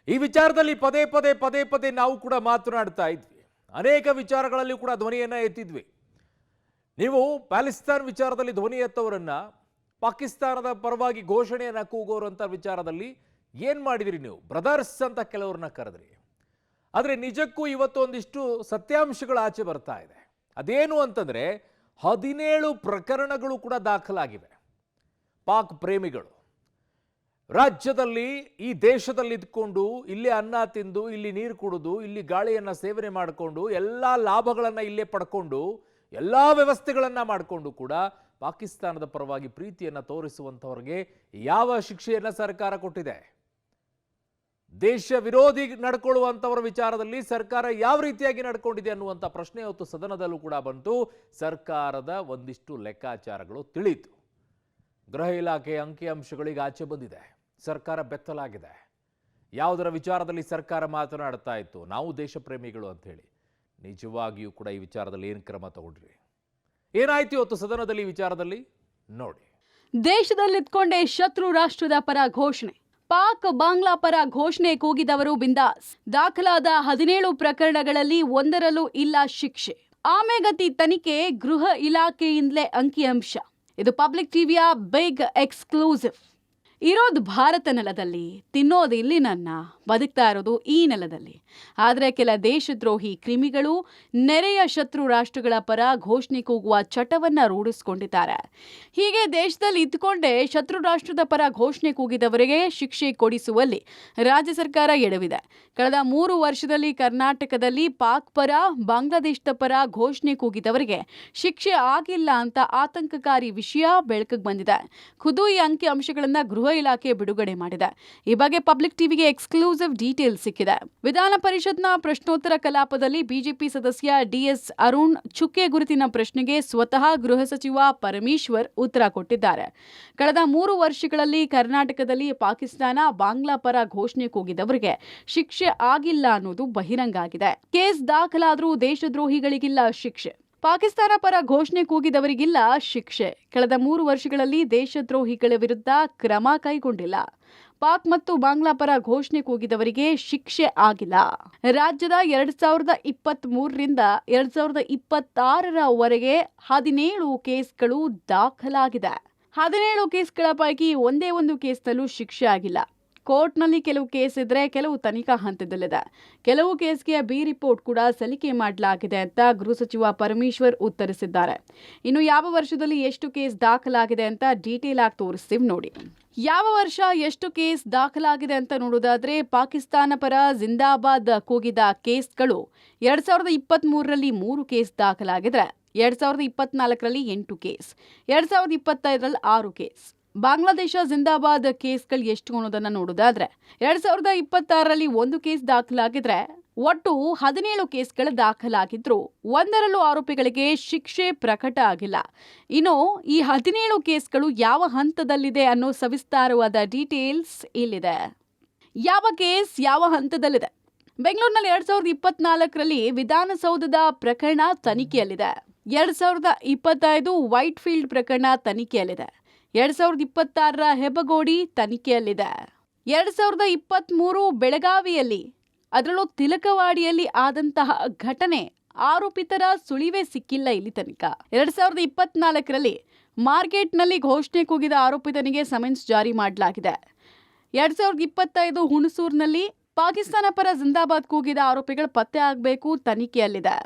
ಈ ವಿಚಾರದಲ್ಲಿ ಪದೇ ಪದೇ ನಾವು ಕೂಡ ಮಾತನಾಡ್ತಾ ಇದ್ವಿ. ಅನೇಕ ವಿಚಾರಗಳಲ್ಲಿ ಕೂಡ ಧ್ವನಿಯನ್ನ ಎತ್ತಿದ್ವಿ. ನೀವು ಪ್ಯಾಲೆಸ್ತೈನ್ ವಿಚಾರದಲ್ಲಿ ಧ್ವನಿ ಎತ್ತವರನ್ನ ಪಾಕಿಸ್ತಾನದ ಪರವಾಗಿ ಘೋಷಣೆಯನ್ನ ಕೂಗೋರಂತ ವಿಚಾರದಲ್ಲಿ ಏನ್ ಮಾಡಿದ್ರಿ ನೀವು? ಬ್ರದರ್ಸ್ ಅಂತ ಕೆಲವರನ್ನ ಕರೆದ್ರಿ. ಆದರೆ ನಿಜಕ್ಕೂ ಇವತ್ತು ಒಂದಿಷ್ಟು ಸತ್ಯಾಂಶಗಳು ಆಚೆ ಬರ್ತಾ ಇದೆ. ಅದೇನು ಅಂತಂದ್ರೆ 17 ಪ್ರಕರಣಗಳು ಕೂಡ ದಾಖಲಾಗಿವೆ. ಪಾಕ್ ಪ್ರೇಮಿಗಳು ರಾಜ್ಯದಲ್ಲಿ ಈ ದೇಶದಲ್ಲಿ ಇದ್ಕೊಂಡು ಇಲ್ಲಿ ಅನ್ನ ತಿಂದು ಇಲ್ಲಿ ನೀರು ಕುಡಿದು ಇಲ್ಲಿ ಗಾಳಿಯನ್ನ ಸೇವನೆ ಮಾಡಿಕೊಂಡು ಎಲ್ಲ ಲಾಭಗಳನ್ನ ಇಲ್ಲೇ ಪಡ್ಕೊಂಡು ಎಲ್ಲ ವ್ಯವಸ್ಥೆಗಳನ್ನ ಮಾಡಿಕೊಂಡು ಕೂಡ ಪಾಕಿಸ್ತಾನದ ಪರವಾಗಿ ಪ್ರೀತಿಯನ್ನ ತೋರಿಸುವಂತವರಿಗೆ ಯಾವ ಶಿಕ್ಷೆಯನ್ನ ಸರ್ಕಾರ ಕೊಟ್ಟಿದೆ? ದೇಶ ವಿರೋಧಿ ನಡ್ಕೊಳ್ಳುವಂತವರ ವಿಚಾರದಲ್ಲಿ ಸರ್ಕಾರ ಯಾವ ರೀತಿಯಾಗಿ ನಡ್ಕೊಂಡಿದೆ ಅನ್ನುವಂಥ ಪ್ರಶ್ನೆ ಇವತ್ತು ಸದನದಲ್ಲೂ ಕೂಡ ಬಂತು. ಸರ್ಕಾರದ ಒಂದಿಷ್ಟು ಲೆಕ್ಕಾಚಾರಗಳು ತಿಳಿಯಿತು. ಗೃಹ ಇಲಾಖೆ ಅಂಕಿಅಂಶಗಳಿಗೆ ಆಚೆ ಬಂದಿದೆ. ಸರ್ಕಾರ ಬೆತ್ತಲಾಗಿದೆ. ಯಾವುದರ ವಿಚಾರದಲ್ಲಿ ಸರ್ಕಾರ ಮಾತನಾಡ್ತಾ ಇತ್ತು ನಾವು ದೇಶ ಪ್ರೇಮಿಗಳು ಅಂತ ಹೇಳಿ, ನಿಜವಾಗಿಯೂ ಕೂಡ ಈ ವಿಚಾರದಲ್ಲಿ ಏನು ಕ್ರಮ ತಗೊಂಡ್ರಿ? ಏನಾಯ್ತು ಇವತ್ತು ಸದನದಲ್ಲಿ ಈ ವಿಚಾರದಲ್ಲಿ ನೋಡಿ. ದೇಶದಲ್ಲಿದ್ಕೊಂಡೇ ಶತ್ರು ರಾಷ್ಟ್ರದ ಪರ ಘೋಷಣೆ. ಪಾಕ್ ಬಾಂಗ್ಲಾ ಪರ ಘೋಷಣೆ ಕೂಗಿದವರು ಬಿಂದಾಸ್. ದಾಖಲಾದ 17 ಪ್ರಕರಣಗಳಲ್ಲಿ ಒಂದರಲ್ಲೂ ಇಲ್ಲ ಶಿಕ್ಷೆ. ಆಮೆಗತಿ ತನಿಖೆ ಗೃಹ ಇಲಾಖೆಯಿಂದಲೇ ಅಂಕಿಅಂಶ. ಇದು ಪಬ್ಲಿಕ್ ಟಿವಿಯ ಬಿಗ್ ಎಕ್ಸ್ಕ್ಲೂಸಿವ್. ಇರೋದು ಭಾರತ ನೆಲದಲ್ಲಿ, ತಿನ್ನೋದು ಇಲ್ಲಿ ನನ್ನ, ಬದುಕ್ತಾ ಇರೋದು ಈ ನೆಲದಲ್ಲಿ. ಆದರೆ ಕೆಲ ದೇಶದ್ರೋಹಿ ಕ್ರಿಮಿಗಳು ನೆರೆಯ ಶತ್ರು ರಾಷ್ಟ್ರಗಳ ಪರ ಘೋಷಣೆ ಕೂಗುವ ಚಟವನ್ನ ರೂಢಿಸಿಕೊಂಡಿದ್ದಾರೆ. ಹೀಗೆ ದೇಶದಲ್ಲಿ ಇದ್ದುಕೊಂಡೇ ಶತ್ರು ರಾಷ್ಟ್ರದ ಪರ ಘೋಷಣೆ ಕೂಗಿದವರಿಗೆ ಶಿಕ್ಷೆ ಕೊಡಿಸುವಲ್ಲಿ ರಾಜ್ಯ ಸರ್ಕಾರ ಎಡವಿದೆ. ಕಳೆದ 3 ವರ್ಷದಲ್ಲಿ ಕರ್ನಾಟಕದಲ್ಲಿ ಪಾಕ್ ಪರ, ಬಾಂಗ್ಲಾದೇಶದ ಪರ ಘೋಷಣೆ ಕೂಗಿದವರಿಗೆ ಶಿಕ್ಷೆ ಆಗಿಲ್ಲ ಅಂತ ಆತಂಕಕಾರಿ ವಿಷಯ ಬೆಳಕಿಗೆ ಬಂದಿದೆ. ಖುದ್ದು ಈ ಅಂಕಿ ಅಂಶಗಳನ್ನ ಗೃಹ ಇಲಾಖೆ ಬಿಡುಗಡೆ ಮಾಡಿದೆ. ಈ ಬಗ್ಗೆ ಪಬ್ಲಿಕ್ ಟಿವಿಗೆ ಎಕ್ಸ್ಕ್ಲೂಸಿವ್ ಡೀಟೇಲ್ ಸಿಕ್ಕಿದೆ. ವಿಧಾನ ಪರಿಷತ್ನ ಪ್ರಶ್ನೋತ್ತರ ಕಲಾಪದಲ್ಲಿ ಬಿಜೆಪಿ ಸದಸ್ಯ ಡಿಎಸ್ ಅರುಣ್ ಚುಕ್ಕೆ ಗುರುತಿನ ಪ್ರಶ್ನೆಗೆ ಸ್ವತಃ ಗೃಹ ಸಚಿವ ಪರಮೇಶ್ವರ್ ಉತ್ತರ ಕೊಟ್ಟಿದ್ದಾರೆ. ಕಳೆದ 3 ವರ್ಷಗಳಲ್ಲಿ ಕರ್ನಾಟಕದಲ್ಲಿ ಪಾಕಿಸ್ತಾನ, ಬಾಂಗ್ಲಾ ಪರ ಘೋಷಣೆ ಕೂಗಿದವರಿಗೆ ಶಿಕ್ಷೆ ಆಗಿಲ್ಲ ಅನ್ನೋದು ಬಹಿರಂಗ ಆಗಿದೆ. ಕೇಸ್ ದಾಖಲಾದರೂ ದೇಶದ್ರೋಹಿಗಳಿಗಿಲ್ಲ ಶಿಕ್ಷೆ. ಪಾಕಿಸ್ತಾನ ಪರ ಘೋಷಣೆ ಕೂಗಿದವರಿಗಿಲ್ಲ ಶಿಕ್ಷೆ. ಕಳೆದ 3 ವರ್ಷಗಳಲ್ಲಿ ದೇಶದ್ರೋಹಿಗಳ ವಿರುದ್ಧ ಕ್ರಮ ಕೈಗೊಂಡಿಲ್ಲ. ಪಾಕ್ ಮತ್ತು ಬಾಂಗ್ಲಾ ಪರ ಘೋಷಣೆ ಕೂಗಿದವರಿಗೆ ಶಿಕ್ಷೆ ಆಗಿಲ್ಲ. ರಾಜ್ಯದ 2023ರಿಂದ 2026ರವರೆಗೆ 17 ಕೇಸ್ಗಳು ದಾಖಲಾಗಿದೆ. 17 ಕೇಸ್ಗಳ ಪೈಕಿ ಒಂದೇ ಒಂದು ಕೇಸ್ನಲ್ಲೂ ಶಿಕ್ಷೆ ಆಗಿಲ್ಲ. ಕೋರ್ಟ್ನಲ್ಲಿ ಕೆಲವು ಕೇಸ್ ಇದ್ರೆ ಕೆಲವು ತನಿಖಾ ಹಂತದಲ್ಲಿದೆ. ಕೆಲವು ಕೇಸ್ಗೆ ಬಿ ರಿಪೋರ್ಟ್ ಕೂಡ ಸಲ್ಲಿಕೆ ಮಾಡಲಾಗಿದೆ ಅಂತ ಗೃಹ ಸಚಿವ ಪರಮೇಶ್ವರ್ ಉತ್ತರಿಸಿದ್ದಾರೆ. ಇನ್ನು ಯಾವ ವರ್ಷದಲ್ಲಿ ಎಷ್ಟು ಕೇಸ್ ದಾಖಲಾಗಿದೆ ಅಂತ ಡೀಟೇಲ್ ಆಗಿ ತೋರಿಸ್ತೀವಿ ನೋಡಿ. ಯಾವ ವರ್ಷ ಎಷ್ಟು ಕೇಸ್ ದಾಖಲಾಗಿದೆ ಅಂತ ನೋಡೋದಾದ್ರೆ, ಪಾಕಿಸ್ತಾನ ಪರ ಜಿಂದಾಬಾದ್ ಕೂಗಿದ ಕೇಸ್ಗಳು 2023ರಲ್ಲಿ 3 ಕೇಸ್ ದಾಖಲಾಗಿದ್ರೆ 2024ರಲ್ಲಿ 8 ಕೇಸ್, 2025ರಲ್ಲಿ 6 ಕೇಸ್. ಬಾಂಗ್ಲಾದೇಶ ಜಿಂದಾಬಾದ್ ಕೇಸ್ಗಳು ಎಷ್ಟು ಅನ್ನೋದನ್ನ ನೋಡೋದಾದ್ರೆ 2026ರಲ್ಲಿ 1 ಕೇಸ್ ದಾಖಲಾಗಿದ್ರೆ ಒಟ್ಟು 17 ಕೇಸ್ಗಳು ದಾಖಲಾಗಿದ್ರು ಒಂದರಲ್ಲೂ ಆರೋಪಿಗಳಿಗೆ ಶಿಕ್ಷೆ ಪ್ರಕಟ ಆಗಿಲ್ಲ. ಇನ್ನು ಈ 17 ಕೇಸ್ಗಳು ಯಾವ ಹಂತದಲ್ಲಿದೆ ಅನ್ನೋ ಸವಿಸ್ತಾರವಾದ ಡೀಟೇಲ್ಸ್ ಇಲ್ಲಿದೆ. ಯಾವ ಕೇಸ್ ಯಾವ ಹಂತದಲ್ಲಿದೆ? ಬೆಂಗಳೂರಿನಲ್ಲಿ 2024ರಲ್ಲಿ ವಿಧಾನಸೌಧದ ಪ್ರಕರಣ ತನಿಖೆಯಲ್ಲಿದೆ. 2025 ವೈಟ್ ಫೀಲ್ಡ್ ಪ್ರಕರಣ ತನಿಖೆಯಲ್ಲಿದೆ. 2026ರ ಹೆಬ್ಬಗೋಡಿ ತನಿಖೆಯಲ್ಲಿದೆ. 2023 ಬೆಳಗಾವಿಯಲ್ಲಿ, ಅದರಲ್ಲೂ ತಿಲಕವಾಡಿಯಲ್ಲಿ ಆದಂತಹ ಘಟನೆ ಆರೋಪಿತರ ಸುಳಿವೇ ಸಿಕ್ಕಿಲ್ಲ ಇಲ್ಲಿ ತನಕ. 2024ರಲ್ಲಿ ಮಾರ್ಕೆಟ್ನಲ್ಲಿ ಘೋಷಣೆ ಕೂಗಿದ ಆರೋಪಿತನಿಗೆ ಸಮನ್ಸ್ ಜಾರಿ ಮಾಡಲಾಗಿದೆ. 2025 ಹುಣಸೂರಿನಲ್ಲಿ ಪಾಕಿಸ್ತಾನ ಪರ ಜಿಂದಾಬಾದ್ ಕೂಗಿದ ಆರೋಪಿಗಳು ಪತ್ತೆ ಆಗಬೇಕು, ತನಿಖೆಯಲ್ಲಿದೆ.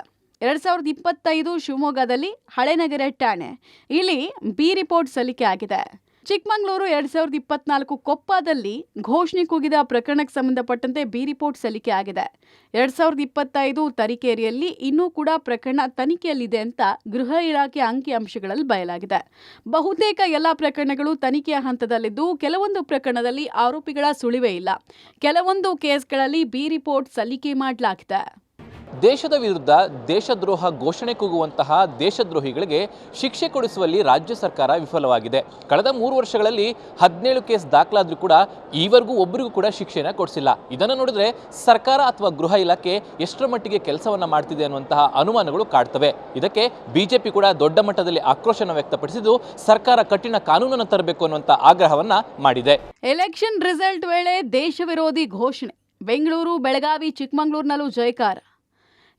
2025 ಶಿವಮೊಗ್ಗದಲ್ಲಿ ಹಳೆನಗರ ಠಾಣೆ, ಇಲ್ಲಿ ಬಿ ರಿಪೋರ್ಟ್ ಸಲ್ಲಿಕೆ ಆಗಿದೆ. ಚಿಕ್ಕಮಗಳೂರು 2024 ಕೊಪ್ಪದಲ್ಲಿ ಘೋಷಣೆ ಕೂಗಿದ ಪ್ರಕರಣಕ್ಕೆ ಸಂಬಂಧಪಟ್ಟಂತೆ ಬಿ ರಿಪೋರ್ಟ್ ಸಲ್ಲಿಕೆ ಆಗಿದೆ. 2025 ತರೀಕೆರೆಯಲ್ಲಿ ಇನ್ನೂ ಕೂಡ ಪ್ರಕರಣ ತನಿಖೆಯಲ್ಲಿದೆ ಅಂತ ಗೃಹ ಇಲಾಖೆ ಅಂಕಿ ಅಂಶಗಳಲ್ಲಿ ಬಯಲಾಗಿದೆ. ಬಹುತೇಕ ಎಲ್ಲ ಪ್ರಕರಣಗಳು ತನಿಖೆಯ ಹಂತದಲ್ಲಿದ್ದು ಕೆಲವೊಂದು ಪ್ರಕರಣದಲ್ಲಿ ಆರೋಪಿಗಳ ಸುಳಿವೇ ಇಲ್ಲ. ಕೆಲವೊಂದು ಕೇಸ್ಗಳಲ್ಲಿ ಬಿ ರಿಪೋರ್ಟ್ ಸಲ್ಲಿಕೆ ಮಾಡಲಾಗಿದೆ. ದೇಶದ ವಿರುದ್ಧ ದೇಶದ್ರೋಹ ಘೋಷಣೆ ಕೂಗುವಂತಹ ದೇಶದ್ರೋಹಿಗಳಿಗೆ ಶಿಕ್ಷೆ ಕೊಡಿಸುವಲ್ಲಿ ರಾಜ್ಯ ಸರ್ಕಾರ ವಿಫಲವಾಗಿದೆ. ಕಳೆದ 3 ವರ್ಷಗಳಲ್ಲಿ 17 ಕೇಸ್ ದಾಖಲಾದ್ರೂ ಕೂಡ ಈವರೆಗೂ ಒಬ್ಬರಿಗೂ ಕೂಡ ಶಿಕ್ಷೆನ ಕೊಡಿಸಿಲ್ಲ. ಇದನ್ನು ನೋಡಿದ್ರೆ ಸರ್ಕಾರ ಅಥವಾ ಗೃಹ ಇಲಾಖೆ ಎಷ್ಟರ ಮಟ್ಟಿಗೆ ಕೆಲಸವನ್ನ ಮಾಡ್ತಿದೆ ಅನ್ನುವಂತಹ ಅನುಮಾನಗಳು ಕಾಡ್ತವೆ. ಇದಕ್ಕೆ ಬಿಜೆಪಿ ಕೂಡ ದೊಡ್ಡ ಮಟ್ಟದಲ್ಲಿ ಆಕ್ರೋಶನ ವ್ಯಕ್ತಪಡಿಸಿದ್ದು ಸರ್ಕಾರ ಕಠಿಣ ಕಾನೂನನ್ನು ತರಬೇಕು ಅನ್ನುವಂಥ ಆಗ್ರಹವನ್ನ ಮಾಡಿದೆ. ಎಲೆಕ್ಷನ್ ರಿಸಲ್ಟ್ ವೇಳೆ ದೇಶ ವಿರೋಧಿ ಘೋಷಣೆ. ಬೆಂಗಳೂರು, ಬೆಳಗಾವಿ, ಚಿಕ್ಕಮಗಳೂರಿನಲ್ಲೂ ಜಯಕಾರ.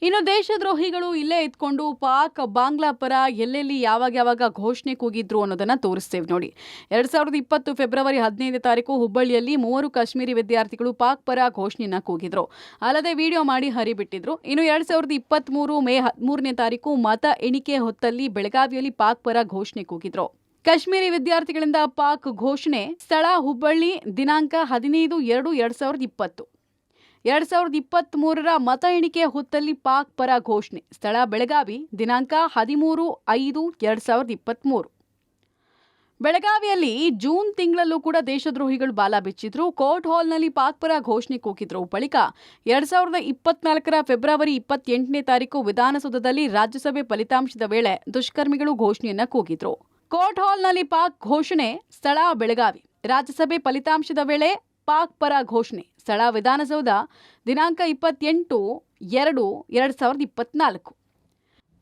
ಇನ್ನು ದೇಶದ್ರೋಹಿಗಳು ಇಲ್ಲೇ ಇದ್ಕೊಂಡು ಪಾಕ್, ಬಾಂಗ್ಲಾ ಪರ ಎಲ್ಲೆಲ್ಲಿ ಯಾವಾಗ ಘೋಷಣೆ ಕೂಗಿದ್ರು ಅನ್ನೋದನ್ನ ತೋರಿಸ್ತೇವೆ ನೋಡಿ. 2020 ಫೆಬ್ರವರಿ 15ನೇ ತಾರೀಕು ಹುಬ್ಬಳ್ಳಿಯಲ್ಲಿ 3 ಕಾಶ್ಮೀರಿ ವಿದ್ಯಾರ್ಥಿಗಳು ಪಾಕ್ ಪರ ಘೋಷಣೆಯನ್ನ ಕೂಗಿದ್ರು. ಅಲ್ಲದೆ ವಿಡಿಯೋ ಮಾಡಿ ಹರಿಬಿಟ್ಟಿದ್ರು. ಇನ್ನು 2023 ಮೇ 13ನೇ ತಾರೀಕು ಮತ ಎಣಿಕೆ ಹೊತ್ತಲ್ಲಿ ಬೆಳಗಾವಿಯಲ್ಲಿ ಪಾಕ್ ಪರ ಘೋಷಣೆ ಕೂಗಿದ್ರು. ಕಾಶ್ಮೀರಿ ವಿದ್ಯಾರ್ಥಿಗಳಿಂದ ಪಾಕ್ ಘೋಷಣೆ. ಸ್ಥಳ ಹುಬ್ಬಳ್ಳಿ. ದಿನಾಂಕ 15/2/2020. 2023 ಮತ ಎಣಿಕೆ ಹೊತ್ತಲ್ಲಿ ಪಾಕ್ ಪರ ಘೋಷಣೆ. ಸ್ಥಳ ಬೆಳಗಾವಿ. ದಿನಾಂಕ 13/5/2023. ಬೆಳಗಾವಿಯಲ್ಲಿ ಜೂನ್ ತಿಂಗಳಲ್ಲೂ ಕೂಡ ದೇಶದ್ರೋಹಿಗಳು ಬಾಲ ಬಿಚ್ಚಿದ್ರು. ಕೋರ್ಟ್ ಹಾಲ್ನಲ್ಲಿ ಪಾಕ್ ಪರ ಘೋಷಣೆ ಕೂಗಿದ್ರು. ಬಳಿಕ 2024 ಫೆಬ್ರವರಿ 28ನೇ ತಾರೀಕು ವಿಧಾನಸೌಧದಲ್ಲಿ ರಾಜ್ಯಸಭೆ ಫಲಿತಾಂಶದ ವೇಳೆ ದುಷ್ಕರ್ಮಿಗಳು ಘೋಷಣೆಯನ್ನ ಕೂಗಿದ್ರು. ಕೋರ್ಟ್ ಹಾಲ್ನಲ್ಲಿ ಪಾಕ್ ಘೋಷಣೆ. ಸ್ಥಳ ಬೆಳಗಾವಿ. ರಾಜ್ಯಸಭೆ ಫಲಿತಾಂಶದ ವೇಳೆ ಪಾಕ್ ಪರ ಘೋಷಣೆ. ಸ್ಥಳ ವಿಧಾನಸೌಧ. ದಿನಾಂಕ 28/2/2024.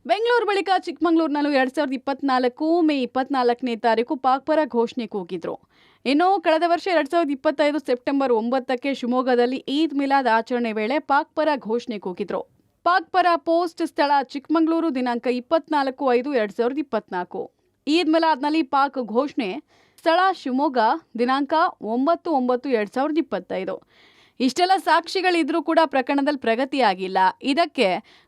ಬೆಂಗಳೂರು ಬಳಿಕ ಚಿಕ್ಕಮಗಳೂರಿನಲ್ಲೂ 2024 ಮೇ 24ನೇ ತಾರೀಕು ಪಾಕ್ ಪರ ಘೋಷಣೆ ಕೂಗಿದ್ರು. ಇನ್ನು ಕಳೆದ ವರ್ಷ 2025 ಸೆಪ್ಟೆಂಬರ್ 9ಕ್ಕೆ ಶಿವಮೊಗ್ಗದಲ್ಲಿ ಈದ್ ಮಿಲಾದ್ ಆಚರಣೆ ವೇಳೆ ಪಾಕ್ ಪರ ಘೋಷಣೆ ಕೂಗಿದ್ರು. ಪಾಕ್ ಪರ ಪೋಸ್ಟ್. ಸ್ಥಳ ಚಿಕ್ಕಮಗಳೂರು. ದಿನಾಂಕ 24/5/2024. ಈದ್ ಮಿಲಾದ್ನಲ್ಲಿ ಪಾಕ್ ಘೋಷಣೆ. ಸ್ಥಳ ಶಿವಮೊಗ್ಗ. ದಿನಾಂಕ 9/9/2025. ಇಷ್ಟೆಲ್ಲ ಸಾಕ್ಷಿಗಳಿದ್ರೂ ಕೂಡ ಪ್ರಕರಣದಲ್ಲಿ ಪ್ರಗತಿಯಾಗಿಲ್ಲ. ಇದಕ್ಕೆ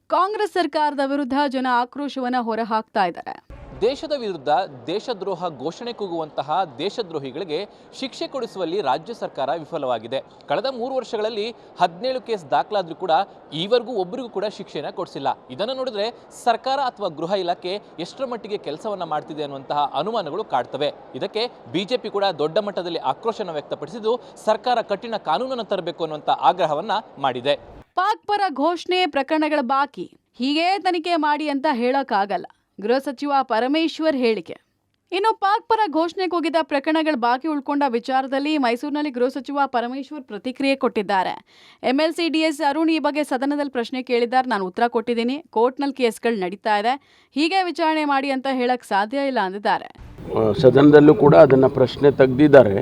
ಕಾಂಗ್ರೆಸ್ ಸರ್ಕಾರದ ವಿರುದ್ಧ ಜನ ಆಕ್ರೋಶವನ್ನು ಹೊರಹಾಕ್ತಾ ಇದ್ದಾರೆ. ದೇಶದ ವಿರುದ್ಧ ದೇಶದ್ರೋಹ ಘೋಷಣೆ ಕೂಗುವಂತಹ ದೇಶದ್ರೋಹಿಗಳಿಗೆ ಶಿಕ್ಷೆ ಕೊಡಿಸುವಲ್ಲಿ ರಾಜ್ಯ ಸರ್ಕಾರ ವಿಫಲವಾಗಿದೆ. ಕಳೆದ 3 ವರ್ಷಗಳಲ್ಲಿ 17 ಕೇಸ್ ದಾಖಲಾದ್ರೂ ಕೂಡ ಈವರೆಗೂ ಒಬ್ಬರಿಗೂ ಕೂಡ ಶಿಕ್ಷೆನ ಕೊಡಿಸಿಲ್ಲ. ಇದನ್ನು ನೋಡಿದ್ರೆ ಸರ್ಕಾರ ಅಥವಾ ಗೃಹ ಇಲಾಖೆ ಎಷ್ಟರ ಮಟ್ಟಿಗೆ ಕೆಲಸವನ್ನ ಮಾಡ್ತಿದೆ ಅನ್ನುವಂತಹ ಅನುಮಾನಗಳು ಕಾಡ್ತವೆ. ಇದಕ್ಕೆ ಬಿಜೆಪಿ ಕೂಡ ದೊಡ್ಡ ಮಟ್ಟದಲ್ಲಿ ಆಕ್ರೋಶನ ವ್ಯಕ್ತಪಡಿಸಿದ್ದು ಸರ್ಕಾರ ಕಠಿಣ ಕಾನೂನನ್ನು ತರಬೇಕು ಅನ್ನುವಂಥ ಆಗ್ರಹವನ್ನ ಮಾಡಿದೆ. ಪಾಕ್ ಪರ ಘೋಷಣೆ ಪ್ರಕರಣಗಳ ಬಾಕಿ. ಹೀಗೆ ತನಿಖೆ ಮಾಡಿ ಅಂತ ಹೇಳೋಕ್ಕಾಗಲ್ಲ. ಗೃಹ ಸಚಿವ ಪರಮೇಶ್ವರ್ ಹೇಳಿಕೆ. ಇನ್ನು ಪಾಕ್ ಪರ ಘೋಷಣೆ ಕೂಗಿದ ಪ್ರಕರಣಗಳು ಬಾಕಿ ಉಳ್ಕೊಂಡ ವಿಚಾರದಲ್ಲಿ ಮೈಸೂರಿನಲ್ಲಿ ಗೃಹ ಸಚಿವ ಪರಮೇಶ್ವರ್ ಪ್ರತಿಕ್ರಿಯೆ ಕೊಟ್ಟಿದ್ದಾರೆ. MLC DS ಅರುಣ್ ಈ ಬಗ್ಗೆ ಸದನದಲ್ಲಿ ಪ್ರಶ್ನೆ ಕೇಳಿದ್ದಾರೆ. ನಾನು ಉತ್ತರ ಕೊಟ್ಟಿದ್ದೀನಿ. ಕೋರ್ಟ್ನಲ್ಲಿ ಕೇಸ್ಗಳು ನಡೀತಾ ಇದೆ. ಹೀಗೆ ವಿಚಾರಣೆ ಮಾಡಿ ಅಂತ ಹೇಳಕ್ ಸಾಧ್ಯ ಇಲ್ಲ ಅಂದಿದ್ದಾರೆ. ಸದನದಲ್ಲೂ ಕೂಡ ಅದನ್ನು ಪ್ರಶ್ನೆ ತೆಗೆದಿದ್ದಾರೆ.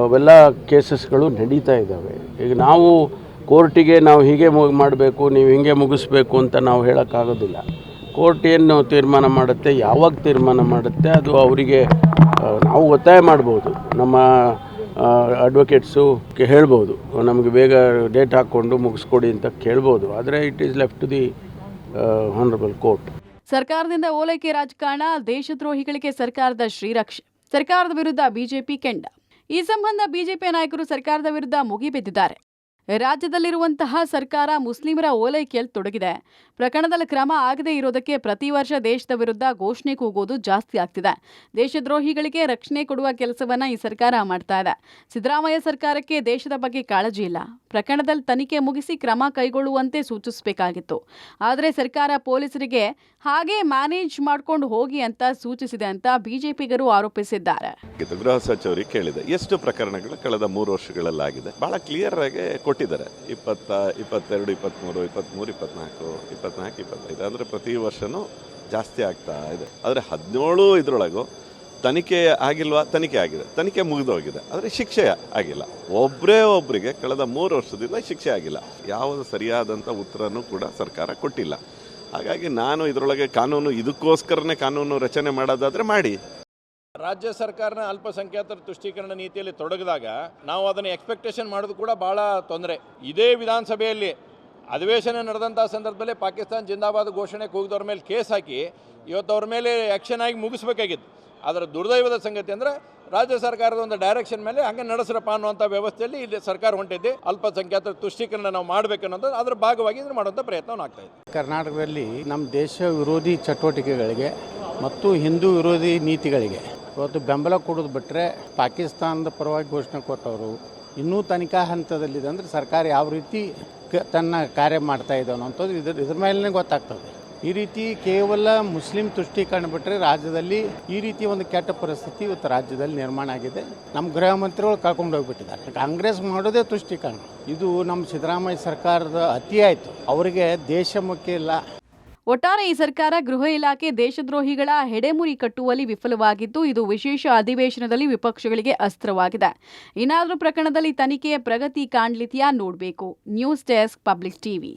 ಅವೆಲ್ಲ ಕೇಸಸ್ಗಳು ನಡೀತಾ ಇದ್ದಾವೆ. ಈಗ ನಾವು ಕೋರ್ಟಿಗೆ ನಾವು ಹೀಗೆ ಮಾಡಬೇಕು, ನೀವು ಹಿಂಗೆ ಮುಗಿಸ್ಬೇಕು ಅಂತ ನಾವು ಹೇಳೋಕ್ಕಾಗೋದಿಲ್ಲ. ಕೋರ್ಟ್ ಏನು ತೀರ್ಮಾನ ಮಾಡುತ್ತೆ, ಯಾವಾಗ ತೀರ್ಮಾನ ಮಾಡುತ್ತೆ, ಅದು ಅವರಿಗೆ ನಾವು ಒತ್ತಾಯ ಮಾಡ್ಬೋದು. ನಮ್ಮ ಅಡ್ವೊಕೇಟ್ಸು ಹೇಳ್ಬೋದು, ನಮಗೆ ಬೇಗ ಡೇಟ್ ಹಾಕ್ಕೊಂಡು ಮುಗಿಸ್ಕೊಡಿ ಅಂತ ಕೇಳ್ಬೋದು. ಆದರೆ it is left to the honourable court. ಸರ್ಕಾರದಿಂದ ಓಲೈಕೆ ರಾಜಕಾರಣ. ದೇಶದ್ರೋಹಿಗಳಿಗೆ ಸರ್ಕಾರದ ಶ್ರೀರಕ್ಷೆ. ಸರ್ಕಾರದ ವಿರುದ್ಧ ಬಿಜೆಪಿ ಕೆಂಡ. ಈ ಸಂಬಂಧ ಬಿಜೆಪಿ ನಾಯಕರು ಸರ್ಕಾರದ ವಿರುದ್ಧ ಮುಗಿಬಿದ್ದಿದ್ದಾರೆ. ರಾಜ್ಯದಲ್ಲಿರುವಂತಹ ಸರ್ಕಾರ ಮುಸ್ಲಿಮರ ಓಲೈಕೆಯಲ್ಲಿ ತೊಡಗಿದೆ. ಪ್ರಕರಣದಲ್ಲಿ ಕ್ರಮ ಆಗದೇ ಇರೋದಕ್ಕೆ ಪ್ರತಿ ವರ್ಷ ದೇಶದ ವಿರುದ್ಧ ಘೋಷಣೆ ಕೂಗೋದು ಜಾಸ್ತಿ ಆಗ್ತಿದೆ. ದೇಶದ್ರೋಹಿಗಳಿಗೆ ರಕ್ಷಣೆ ಕೊಡುವ ಕೆಲಸವನ್ನ ಈ ಸರ್ಕಾರ ಮಾಡ್ತಾ ಇದೆ. ಸಿದ್ದರಾಮಯ್ಯ ಸರ್ಕಾರಕ್ಕೆ ದೇಶದ ಬಗ್ಗೆ ಕಾಳಜಿ ಇಲ್ಲ. ಪ್ರಕರಣದಲ್ಲಿ ತನಿಖೆ ಮುಗಿಸಿ ಕ್ರಮ ಕೈಗೊಳ್ಳುವಂತೆ ಸೂಚಿಸಬೇಕಾಗಿತ್ತು. ಆದರೆ ಸರ್ಕಾರ ಪೊಲೀಸರಿಗೆ ಹಾಗೆ ಮ್ಯಾನೇಜ್ ಮಾಡ್ಕೊಂಡು ಹೋಗಿ ಅಂತ ಸೂಚಿಸಿದೆ ಅಂತ ಬಿಜೆಪಿಗರು ಆರೋಪಿಸಿದ್ದಾರೆ. ಗೃಹ ಸಚಿವರಿಗೆ ಕೇಳಿದೆ, ಎಷ್ಟು ಪ್ರಕರಣಗಳು ಕಳೆದ 3 ವರ್ಷಗಳಲ್ಲಾಗಿದೆ? ಬಹಳ ಕ್ಲಿಯರ್ ಆಗಿ ಕೊಟ್ಟಿದ್ದಾರೆ. 20, 22, 23, 23, 24, 24, 25 ಅಂದರೆ ಪ್ರತಿ ವರ್ಷನೂ ಜಾಸ್ತಿ ಆಗ್ತಾ ಇದೆ. ಆದರೆ 17 ಇದರೊಳಗೂ ತನಿಖೆ ಆಗಿಲ್ವಾ? ತನಿಖೆ ಆಗಿದೆ, ತನಿಖೆ ಮುಗಿದೋಗಿದೆ, ಆದರೆ ಶಿಕ್ಷೆ ಆಗಿಲ್ಲ. ಒಬ್ಬರಿಗೆ ಕಳೆದ 3 ವರ್ಷದಿಂದ ಶಿಕ್ಷೆ ಆಗಿಲ್ಲ. ಯಾವುದು ಸರಿಯಾದಂಥ ಉತ್ತರನೂ ಕೂಡ ಸರ್ಕಾರ ಕೊಟ್ಟಿಲ್ಲ. ಹಾಗಾಗಿ ನಾನು ಇದರೊಳಗೆ ಕಾನೂನು, ಇದಕ್ಕೋಸ್ಕರನೇ ಕಾನೂನು ರಚನೆ ಮಾಡೋದಾದರೆ ಮಾಡಿ. ರಾಜ್ಯ ಸರ್ಕಾರನ ಅಲ್ಪಸಂಖ್ಯಾತರ ತುಷ್ಟೀಕರಣ ನೀತಿಯಲ್ಲಿ ತೊಡಗಿದಾಗ ನಾವು ಅದನ್ನು ಎಕ್ಸ್ಪೆಕ್ಟೇಷನ್ ಮಾಡೋದು ಕೂಡ ಭಾಳ ತೊಂದರೆ. ಇದೇ ವಿಧಾನಸಭೆಯಲ್ಲಿ ಅಧಿವೇಶನ ನಡೆದಂಥ ಸಂದರ್ಭದಲ್ಲಿ ಪಾಕಿಸ್ತಾನ ಜಿಂದಾಬಾದ್ ಘೋಷಣೆ ಕೂಗಿದವ್ರ ಮೇಲೆ ಕೇಸ್ ಹಾಕಿ ಇವತ್ತು ಅವ್ರ ಮೇಲೆ ಆ್ಯಕ್ಷನ್ ಆಗಿ ಮುಗಿಸ್ಬೇಕಾಗಿತ್ತು. ಅದರ ದುರ್ದೈವದ ಸಂಗತಿ ಅಂದರೆ ರಾಜ್ಯ ಸರ್ಕಾರದ ಒಂದು ಡೈರೆಕ್ಷನ್ ಮೇಲೆ ಹಂಗೆ ನಡೆಸ್ರಪ್ಪ ಅನ್ನುವಂಥ ವ್ಯವಸ್ಥೆಯಲ್ಲಿ ಇಲ್ಲಿ ಸರ್ಕಾರ ಹೊಂಟಿದೆ. ಅಲ್ಪಸಂಖ್ಯಾತರ ತುಷ್ಟೀಕರಣ ನಾವು ಮಾಡಬೇಕನ್ನೋದು ಅದರ ಭಾಗವಾಗಿ ಇದನ್ನು ಮಾಡುವಂಥ ಪ್ರಯತ್ನವನ್ನು ಆಗ್ತಾ ಇದೆ. ಕರ್ನಾಟಕದಲ್ಲಿ ನಮ್ಮ ದೇಶ ವಿರೋಧಿ ಚಟುವಟಿಕೆಗಳಿಗೆ ಮತ್ತು ಹಿಂದೂ ವಿರೋಧಿ ನೀತಿಗಳಿಗೆ ಇವತ್ತು ಬೆಂಬಲ ಕೊಡೋದು ಬಿಟ್ಟರೆ ಪಾಕಿಸ್ತಾನದ ಪರವಾಗಿ ಘೋಷಣೆ ಕೊಟ್ಟವರು ಇನ್ನೂ ತನಿಖಾ ಹಂತದಲ್ಲಿದೆ. ಅಂದರೆ ಸರ್ಕಾರ ಯಾವ ರೀತಿ ತನ್ನ ಕಾರ್ಯ ಮಾಡ್ತಾ ಇದೆ ಅನ್ನೋಂಥದ್ದು ಇದ್ರ ಮೇಲೇ ಗೊತ್ತಾಗ್ತದೆ. ಈ ರೀತಿ ಕೇವಲ ಮುಸ್ಲಿಂ ತುಷ್ಟೀಕರಣ ಬಿಟ್ಟರೆ ರಾಜ್ಯದಲ್ಲಿ ಈ ರೀತಿ ಒಂದು ಕೆಟ್ಟ ಪರಿಸ್ಥಿತಿ ಇವತ್ತು ರಾಜ್ಯದಲ್ಲಿ ನಿರ್ಮಾಣ ಆಗಿದೆ. ನಮ್ಮ ಗೃಹ ಮಂತ್ರಿಗಳು ಕಳ್ಕೊಂಡು ಹೋಗ್ಬಿಟ್ಟಿದ್ದಾರೆ. ಕಾಂಗ್ರೆಸ್ ಮಾಡೋದೇ ತುಷ್ಟೀಕರಣ. ಇದು ನಮ್ಮ ಸಿದ್ದರಾಮಯ್ಯ ಸರ್ಕಾರದ ಅತಿ ಆಯಿತು. ಅವರಿಗೆ ದೇಶ ಮುಖ್ಯ ಇಲ್ಲ. ಒಟ್ಟಾರೆ ಈ ಸರ್ಕಾರ ಗೃಹ ಇಲಾಖೆ ದೇಶದ್ರೋಹಿಗಳ ಹೆಡೆಮುರಿ ಕಟ್ಟುವಲ್ಲಿ ವಿಫಲವಾಗಿದ್ದು ಇದು ವಿಶೇಷ ಅಧಿವೇಶನದಲ್ಲಿ ವಿಪಕ್ಷಗಳಿಗೆ ಅಸ್ತ್ರವಾಗಿದೆ. ಇನ್ನಾದರೂ ಪ್ರಕರಣದಲ್ಲಿ ತನಿಖೆಯ ಪ್ರಗತಿ ಕಾಣ್ಲಿದೆಯಾ ನೋಡಬೇಕು. News desk, public TV.